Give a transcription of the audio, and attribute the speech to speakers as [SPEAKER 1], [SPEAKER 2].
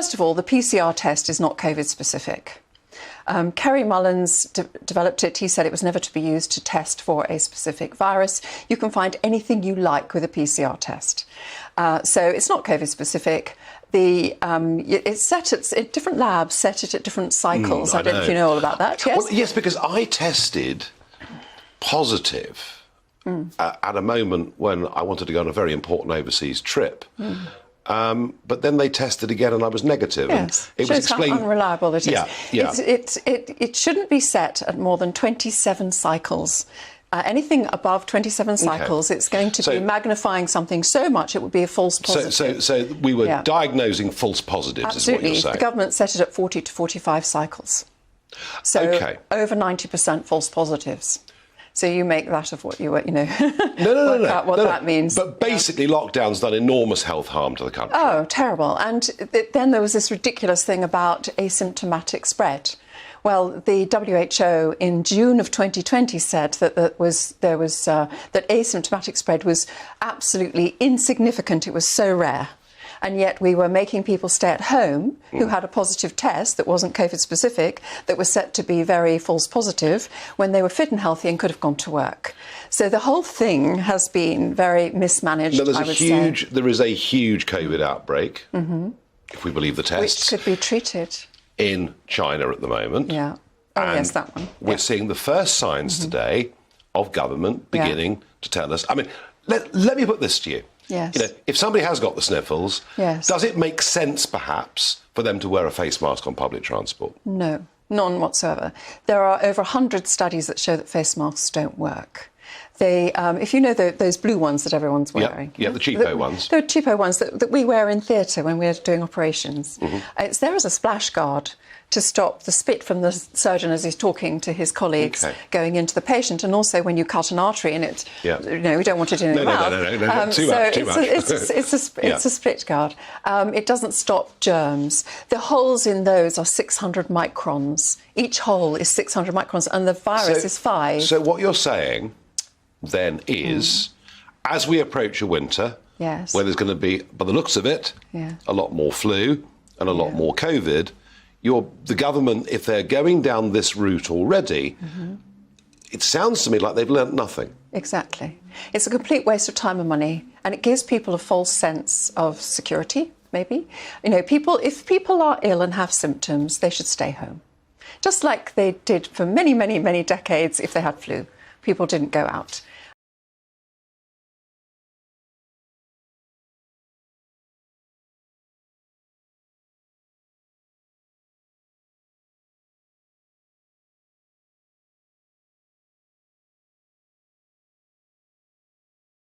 [SPEAKER 1] first of all, the PCR test is not COVID-specific. Kerry Mullins developed it. He said it was never to be used to test for a specific virus. You can find anything you like with a PCR test. So it's not COVID-specific. It's set at different labs, set it at different cycles. I don't know if you know all about that. Yes,
[SPEAKER 2] well, yes, because I tested positive at a moment when I wanted to go on a very important overseas trip. But then they tested again and I was negative.
[SPEAKER 1] Yes,
[SPEAKER 2] and it
[SPEAKER 1] shows
[SPEAKER 2] was explained
[SPEAKER 1] how unreliable it is.
[SPEAKER 2] Yeah.
[SPEAKER 1] It shouldn't be set at more than 27 cycles. Anything above 27 cycles, it's going to be magnifying something so much it would be a false positive.
[SPEAKER 2] So we were diagnosing false positives,
[SPEAKER 1] Absolutely.
[SPEAKER 2] Is what you're saying.
[SPEAKER 1] The government set it at 40 to 45 cycles. So over 90% false positives. So you make that of what you were, work out what that means.
[SPEAKER 2] But basically, lockdown's done enormous health harm to the country.
[SPEAKER 1] Oh, terrible. And then there was this ridiculous thing about asymptomatic spread. Well, the WHO in June of 2020 said that that asymptomatic spread was absolutely insignificant. It was so rare. And yet we were making people stay at home who had a positive test that wasn't COVID-specific, that was set to be very false positive, when they were fit and healthy and could have gone to work. So the whole thing has been very mismanaged,
[SPEAKER 2] There is a huge COVID outbreak, if we believe the tests.
[SPEAKER 1] Which could be treated.
[SPEAKER 2] In China at the moment.
[SPEAKER 1] Yeah. Oh, and yes, that one.
[SPEAKER 2] We're seeing the first signs today of government beginning to tell us. I mean, let me put this to you.
[SPEAKER 1] Yes.
[SPEAKER 2] If somebody has got the sniffles, does it make sense, perhaps, for them to wear a face mask on public transport?
[SPEAKER 1] No, none whatsoever. There are over 100 studies that show that face masks don't work. They, if you know those blue ones that everyone's wearing.
[SPEAKER 2] Yeah, the cheapo ones.
[SPEAKER 1] The cheapo ones that we wear in theatre when we're doing operations. It's there as a splash guard to stop the spit from the surgeon as he's talking to his colleagues going into the patient, and also when you cut an artery in it, we don't want it in your mouth.
[SPEAKER 2] No, too much.
[SPEAKER 1] It's a split guard. It doesn't stop germs. The holes in those are 600 microns. Each hole is 600 microns, and the virus is 5.
[SPEAKER 2] So what you're saying then is, as we approach a winter, where there's going to be, by the looks of it, a lot more flu and a lot more COVID, the government, if they're going down this route already, it sounds to me like they've learnt nothing.
[SPEAKER 1] Exactly. It's a complete waste of time and money, and it gives people a false sense of security, maybe. If people are ill and have symptoms, they should stay home. Just like they did for many, many, many decades if they had flu. People didn't go out.